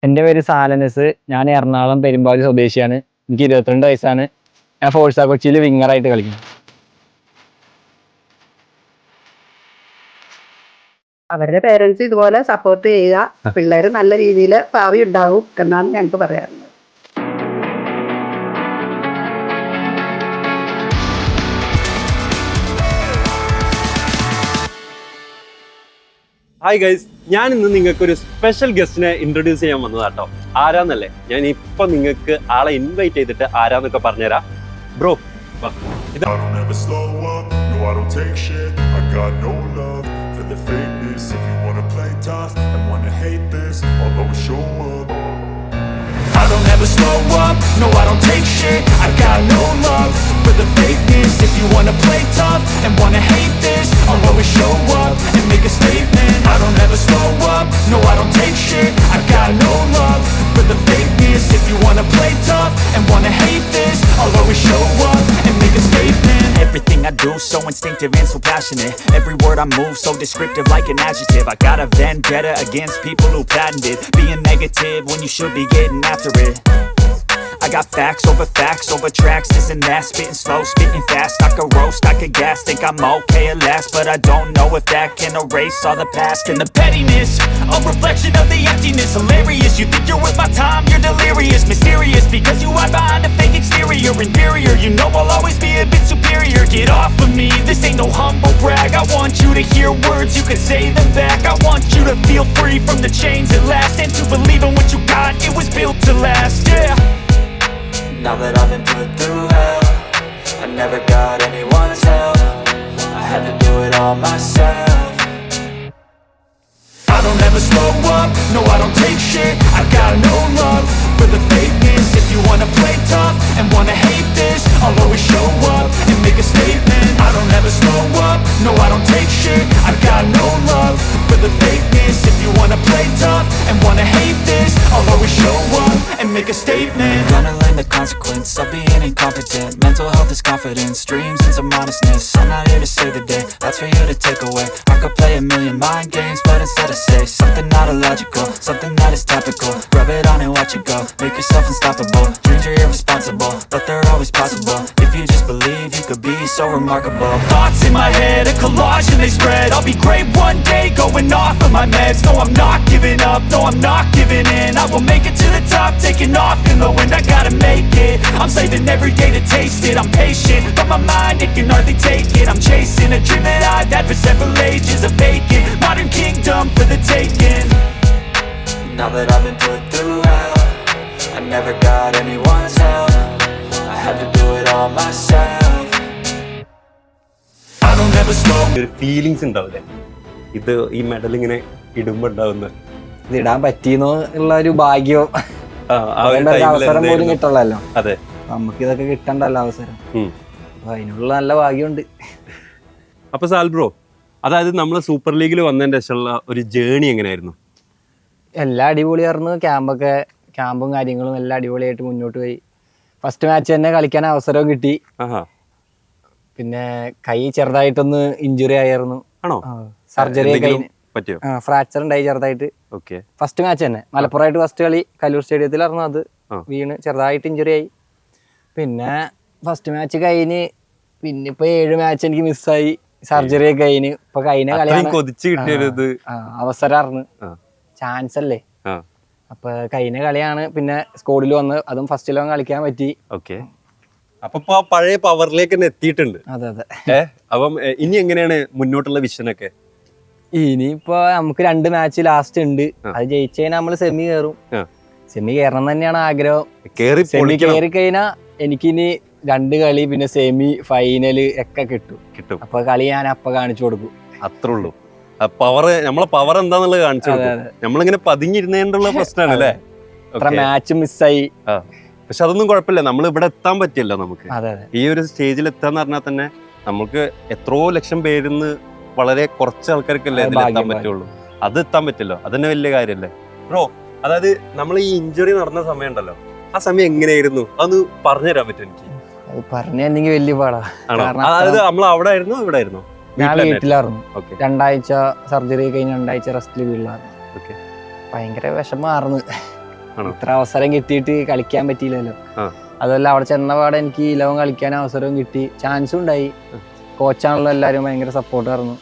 എൻ്റെ പേര് സാലനസ്. ഞാൻ എറണാകുളം പെരുമ്പാവൂർ സ്വദേശിയാണ്. എനിക്ക് 22 വയസ്സാണ്. ഞാൻ ഫോഴ്സ കൊച്ചിയിൽ വിങ്ങറായിട്ട് കളിക്കുന്നു. അവരുടെ പേരൻസ് ഇതുപോലെ സപ്പോർട്ട് ചെയ്യുക, പിള്ളേർ നല്ല രീതിയിൽ ഭാവി ഉണ്ടാവും എന്നാണ് ഞങ്ങൾക്ക് പറയാറുള്ളത്. ഹായ് ഗൈസ്, ഞാൻ ഇന്ന് നിങ്ങൾക്ക് ഒരു സ്പെഷ്യൽ ഗസ്റ്റിനെ ഇൻട്രൊഡ്യൂസ് ചെയ്യാൻ വന്നതാട്ടോ. ആരാന്നല്ലേ, ഞാൻ ഇപ്പൊ നിങ്ങൾക്ക് ആളെ ഇൻവൈറ്റ് ചെയ്തിട്ട് ആരാന്നൊക്കെ പറഞ്ഞുതരാം. Bro, I don't ever slow up, no I don't take shit. I got no love for the fakeness. If you wanna play tough and wanna hate this, I'll always show up and make a statement. I don't ever slow up, no I don't take shit. I got no love for the fakeness. If you wanna play tough and wanna hate this, I'll always show up and make a statement. Everything I do so instinctive and so passionate. Every word I move so descriptive like an adjective. I got a vendetta against people who patented being negative when you should be getting after it. I got facts over tracks, this and that. Spitting slow, spitting fast. I could roast, I could gas. Think I'm okay at last, but I don't know if that can erase all the past. And the pettiness, a reflection of the emptiness. Hilarious, you think you're worth my time, you're delirious. Mysterious, because you hide behind a fake exterior. Inferior, you know I'll always be a bit superior. Get off of me, this ain't no humble brag. I want you to hear words, you can say them back. I want you to feel free from the chains at last, and to believe in what you got, it was built to last, yeah. Now that I've been put through hell, I never got anyone's help. I had to do it all myself. I don't ever slow up, no I don't take shit. I got no love for the fakeness. If you wanna play tough and wanna hate this, I'll always show up and make a statement. I don't ever slow up, no I don't take shit. I got no love for the fakeness. If you wanna play tough and wanna hate this, I'll always show up and make a statement. Gonna learn the consequence of being incompetent. Mental health is confidence, dreams and some honestness. I'm not here to save the day, that's for you to take away. I could play a million mind games, but instead I say something not illogical, something that is topical. Rub it on and watch it go, make yourself unstoppable. Dreams are irresponsible, but they're always possible. If you just believe, you could be so remarkable. Thoughts in my head, a collage and they spread. I'll be great one day, going off of my meds. No, I'm not giving up, no, I'm not giving in. I will make it to the top, taking off in the wind. I gotta make it, I'm saving every day to taste it. I'm patient, but my mind, it can hardly take it. I'm chasing a dream that I've had for several ages. A vacant, modern kingdom for the taking. Now that I've been put through hell, I never got anyone's help. I had to do it all myself. I don't ever slow. ഒരു feelings ഉണ്ടാവില്ലേ ഇത് ഈ medal ഇങ്ങനെ ഇടുമ്പോ ഉണ്ടാവുന്ന? ഇത് ഇടാൻ പറ്റിയെന്നോ ഉള്ള ഒരു ഭാഗ്യം, അവസരം പോലും കിട്ടുള്ളല്ലോ. അതെ, നമുക്ക് ഇതൊക്കെ കിട്ടണ്ടല്ലോ അവസരം. അപ്പൊ അതിനുള്ള നല്ല ഭാഗ്യമുണ്ട്. അപ്പൊ സാൽ ബ്രോ, അതായത് നമ്മള് സൂപ്പർ ലീഗിൽ വന്നതിന്റെ ശേഷമുള്ള ഒരു ജേണി എങ്ങനെയായിരുന്നു? എല്ലാം അടിപൊളിയായിരുന്നു. ക്യാമ്പും കാര്യങ്ങളും എല്ലാം അടിപൊളിയായിട്ട് മുന്നോട്ട് പോയി. ഫസ്റ്റ് മാച്ച് തന്നെ കളിക്കാൻ അവസരവും കിട്ടി. പിന്നെ കൈ ചെറുതായിട്ടൊന്ന് ഇഞ്ചുറി ആയിരുന്നു. സർജറി പറ്റിയോ? ഫ്രാക്ചർ ഉണ്ടായി ചെറുതായിട്ട്. ഫസ്റ്റ് മാച്ച് തന്നെ മലപ്പുറമായിട്ട് ഫസ്റ്റ് കളി കല്ലൂർ സ്റ്റേഡിയത്തിലായിരുന്നു. അത് വീണ് ചെറുതായിട്ട് ഇഞ്ചുറി ആയി. പിന്നെ ഫസ്റ്റ് മാച്ച് കഴിഞ്ഞ് പിന്നെ ഇപ്പൊ 7 മാച്ച് എനിക്ക് മിസ്സായി. സർജറി ഒക്കെ കഴിഞ്ഞ് ഇപ്പൊ കഴിഞ്ഞ കളിയാണ് അവസരമായിരുന്നു, ചാൻസ് അല്ലേ. അപ്പൊ കഴിഞ്ഞ കളിയാണ് പിന്നെ സ്കോഡിൽ വന്ന്, അതും ഫസ്റ്റ് 11 കളിക്കാൻ പറ്റി. അപ്പൊ പഴയ പവറിലേക്ക് തന്നെ എത്തിയിട്ടുണ്ട്. അതെ അതെ. അപ്പം ഇനി എങ്ങനെയാണ് മുന്നോട്ടുള്ള വിഷനൊക്കെ? ഇനിയിപ്പോ നമുക്ക് 2 മാച്ച് ലാസ്റ്റ് ഉണ്ട്. അത് ജയിച്ചു കഴിഞ്ഞാൽ നമ്മള് സെമി കയറും. സെമി കയറണം തന്നെയാണ് ആഗ്രഹം. സെമി കയറി കഴിഞ്ഞാൽ എനിക്കിനി 2 കളി പിന്നെ സെമി ഫൈനല് ഒക്കെ കിട്ടും. അപ്പൊ കളി ഞാൻ അപ്പൊ കാണിച്ചു കൊടുക്കും. അത്രേ ഉള്ളൂ. നമ്മളെ പവർ എന്താന്നുള്ളത് കാണിച്ചു കൊടുക്കും. നമ്മളിങ്ങനെ പതുങ്ങിയിരുന്നതിനുള്ള പ്രശ്നമാണ് അല്ലേ. മാച്ച് മിസ്സായി, പക്ഷെ അതൊന്നും കുഴപ്പമില്ല. നമ്മൾ ഇവിടെ എത്താൻ പറ്റിയല്ലോ. നമുക്ക് ഈ ഒരു സ്റ്റേജിൽ എത്താന്ന് പറഞ്ഞാൽ തന്നെ നമുക്ക് എത്രയോ ലക്ഷം പേരിന്ന് വളരെ കുറച്ച് ആൾക്കാർക്കല്ലേ എത്താൻ പറ്റുള്ളൂ. അത് എത്താൻ പറ്റില്ലോ, അതന്നെ വലിയ കാര്യല്ലേ ബ്രോ. അതായത് നമ്മൾ ഈ ഇഞ്ചുറി നടന്ന സമയം ഉണ്ടല്ലോ, ആ സമയം എങ്ങനെയായിരുന്നു അതൊന്ന് പറഞ്ഞുതരാൻ പറ്റും എനിക്ക്? പറഞ്ഞെങ്കിൽ വലിയ പാടാ. അതായത് നമ്മൾ അവിടെ ആയിരുന്നു, ഇവിടെ ആയിരുന്നു? ഞാൻ വീട്ടിലായിരുന്നു. 2 ആഴ്ച സർജറി കഴിഞ്ഞ് 2 ആഴ്ച റെസ്റ്റില് വീട്ടിലായിരുന്നു. ഭയങ്കര വിഷമായിരുന്നു. ഇത്ര അവസരം കിട്ടിയിട്ട് കളിക്കാൻ പറ്റിയില്ലല്ലോ. അതുമല്ല അവിടെ ചെന്ന പാടെ എനിക്ക് 11 കളിക്കാൻ അവസരവും കിട്ടി, ചാൻസും ഉണ്ടായി. കോച്ചാണല്ലോ എല്ലാവരും ഭയങ്കര സപ്പോർട്ടായിരുന്നു.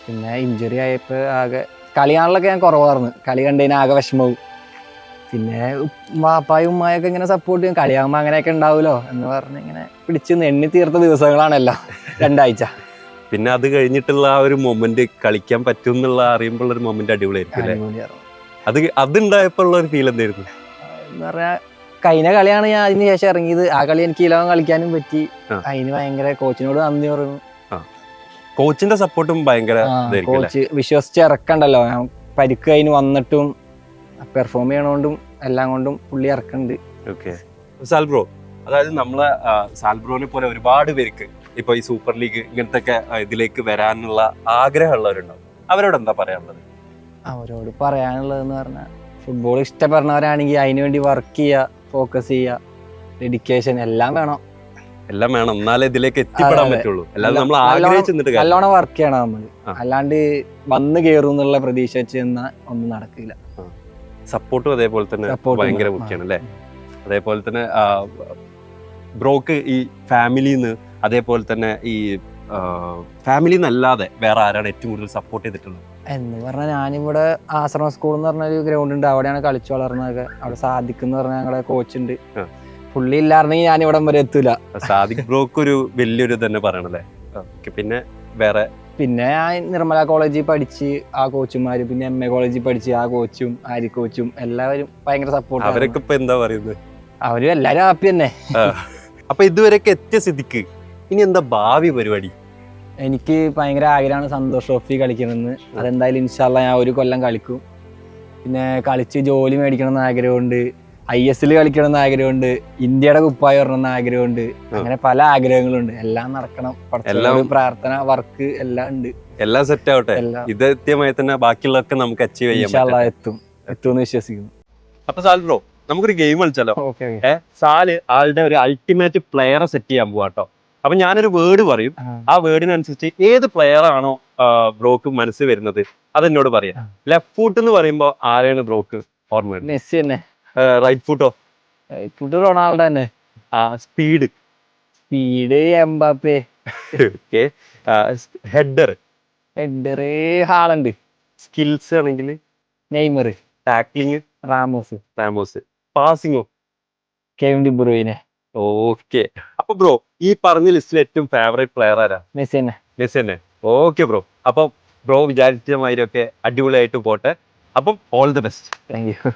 പിന്നെ ഇഞ്ചുറി ആയപ്പോൾ ആകെ കളി കാണലൊക്കെ ഞാൻ കുറവായിരുന്നു. കളി കണ്ടതിന് ആകെ വിഷമവും. പിന്നെ വാപ്പായും ഉമ്മായൊക്കെ ഇങ്ങനെ സപ്പോർട്ട് ചെയ്യും, കളിയാകുമ്പോൾ അങ്ങനെയൊക്കെ ഉണ്ടാവുമല്ലോ എന്ന് പറഞ്ഞ് ഇങ്ങനെ പിടിച്ച് എണ്ണി തീർത്ത ദിവസങ്ങളാണല്ലോ 2 ആഴ്ച. പിന്നെ അത് കഴിഞ്ഞിട്ടുള്ള ആ ഒരു മൊമെന്റ് കളിക്കാൻ പറ്റും എന്നുള്ള അറിയുമ്പോൾ ഒരു മൊമെന്റ് അടിപൊളിയായിരിക്കും. അതുണ്ടായപ്പോൾ ഉള്ള ഒരു ഫീൽ എന്തായിരുന്നു എന്ന് പറഞ്ഞാൽ കഴിഞ്ഞ കളിയാണ് ഞാൻ അതിന് ശേഷം ഇറങ്ങിയത്. ആ കളി എനിക്ക് 11 കളിക്കാനും പറ്റി. അതിന് ഭയങ്കര കോച്ചിനോട് നന്ദി പറയുന്നു. കോച്ചിന്റെ സപ്പോർട്ടും ഭയങ്കര കോച്ച് വിശ്വസിച്ച് ഇറക്കണ്ടല്ലോ. ഞാൻ പരിക്ക് അതിന് വന്നിട്ടും പെർഫോം ചെയ്യണോണ്ടും എല്ലാം കൊണ്ടും പുള്ളി ഇറക്കുന്നുണ്ട്. ഓക്കെ സാൽബ്രോ, അതായത് നമ്മളെ സാൽബ്രോനെ പോലെ ഒരുപാട് പേർക്ക് ഇപ്പൊ ഈ സൂപ്പർ ലീഗ് ഇങ്ങനത്തെ ഒക്കെ ഇതിലേക്ക് വരാനുള്ള ആഗ്രഹമുള്ളവരുണ്ടാവും. അവരോട് എന്താ പറയാനുള്ളത്? അവരോട് പറയാനുള്ളതെന്ന് പറഞ്ഞാൽ ഫുട്ബോൾ ഇഷ്ടപ്പെടുന്നവരാണെങ്കിൽ അതിനു വേണ്ടി വർക്ക് ചെയ്യുക, ഫോക്കസ് ചെയ്യുക, ഡെഡിക്കേഷൻ എല്ലാം വേണം. എന്നാലേ ഇതിലേക്ക് എത്തിപ്പെടാൻ പറ്റുള്ളൂ. അല്ലാതെ നമ്മൾ ആഗ്രഹിച്ചിട്ട് നല്ലോണം വർക്ക് ചെയ്യണം നമ്മൾ. അല്ലാണ്ട് വന്ന് കയറും എന്നുള്ള പ്രതീക്ഷ വെച്ച് നിന്നാൽ ഒന്നും നടക്കില്ല. സപ്പോർട്ടും അതേപോലെ തന്നെ ഭയങ്കര മുഖ്യമാണ് അല്ലേ? അതേപോലെ തന്നെ ബ്രോക്ക് ഈ ഫാമിലിന്ന്, അതേപോലെ തന്നെ ഈ ഫാമിലിന്നല്ലാതെ വേറെ ആരാണ് ഏറ്റവും കൂടുതൽ സപ്പോർട്ട് ചെയ്തിട്ടുള്ളത്? എന്ന് പറഞ്ഞാൽ ഞാനിവിടെ ആശ്രമ സ്കൂൾ എന്ന് പറഞ്ഞൊരു ഗ്രൗണ്ട് ഉണ്ട്, അവിടെയാണ് കളിച്ചു വളർന്നതൊക്കെ. അവിടെ സാദിഖ് എന്ന് പറഞ്ഞ ഞങ്ങളുടെ കോച്ചുണ്ട്. പുള്ളി ഇല്ലായിരുന്നെങ്കിൽ ഞാൻ ഇവിടെ വരെ എത്തൂല. സാദിഖ് ബ്രോക്ക് ഒരു വലിയൊരു തന്നെ പറയണല്ലേ. പിന്നെ വേറെ പിന്നെ ഞാൻ നിർമ്മല കോളേജിൽ പഠിച്ച് ആ കോച്ചുമാര്, പിന്നെ MA കോളേജിൽ പഠിച്ച് ആ കോച്ചും ആരി കോച്ചും എല്ലാവരും ഭയങ്കര സപ്പോർട്ട്. അവരൊക്കെ ഇപ്പൊ എന്താ പറയുന്നത്? അവരും എല്ലാരും ഹാപ്പി തന്നെ. അപ്പൊ ഇതുവരെയൊക്കെ എത്തിയ സ്ഥിതിക്ക് ഇനി എന്താ ഭാവി പരിപാടി? എനിക്ക് ഭയങ്കര ആഗ്രഹമാണ് സന്തോഷ് ട്രോഫി കളിക്കണമെന്ന്. അതെന്തായാലും ഇൻഷാല്ലാ ഞാൻ 1 കൊല്ലം കളിക്കും. പിന്നെ കളിച്ച് ജോലി മേടിക്കണമെന്ന് ആഗ്രഹമുണ്ട്, ISL കളിക്കണമെന്ന് ആഗ്രഹമുണ്ട്, ഇന്ത്യയുടെ കുപ്പായ വരണമെന്ന് ആഗ്രഹമുണ്ട്. അങ്ങനെ പല ആഗ്രഹങ്ങളുണ്ട്. എല്ലാം നടക്കണം. പ്രാർത്ഥന, വർക്ക് എല്ലാം ഉണ്ട്. എല്ലാം സെറ്റ് ആവട്ടെ. ഇത് എത്തിയമായി തന്നെ ബാക്കിയുള്ളതൊക്കെ നമുക്ക് അച്ചീവ് ചെയ്യാം. എത്തുമെന്ന് വിശ്വസിക്കുന്നു. അപ്പൊ സാൽ ബ്രോ, നമുക്കൊരു ഗെയിം കളിച്ചാലോ? സാല് ആളുടെ ഒരു അൾട്ടിമേറ്റ് പ്ലെയറെ സെറ്റ് ചെയ്യാൻ പോവാട്ടോ. അപ്പൊ ഞാനൊരു വേർഡ് പറയും, ആ വേർഡിനനുസരിച്ച് ഏത് പ്ലെയർ ആണോ ബ്രോക്ക് മനസ്സിൽ വരുന്നത് അതെന്നോട് പറയാം. ലെഫ്റ്റ് ഫുട്ട് എന്ന് പറയുമ്പോ ആരെയാണ് ബ്രോക്ക് ഓർമ്മ വരുന്നത്? മെസ്സി തന്നെ. റൈറ്റ് ഫുട്ടോ? റൈറ്റ് ഫുട്ട് റൊണാൾഡോ തന്നെ. Speed Mbappe. Header Haaland. Skills ആണെങ്കിൽ നെയ്മർ. Tackling Ramos. പാസിങ്ങോ? Kevin De Bruyne. ഓക്കെ. അപ്പൊ ബ്രോ ഈ പറഞ്ഞ ലിസ്റ്റിൽ ഏറ്റവും ഫേവറേറ്റ് പ്ലെയർ ആരാ? മെസ്സി തന്നെ. Okay bro. അപ്പം ബ്രോ വിചാരിച്ച മാതിരി ഒക്കെ അടിപൊളിയായിട്ട് പോട്ടെ. അപ്പം all the best. Thank U.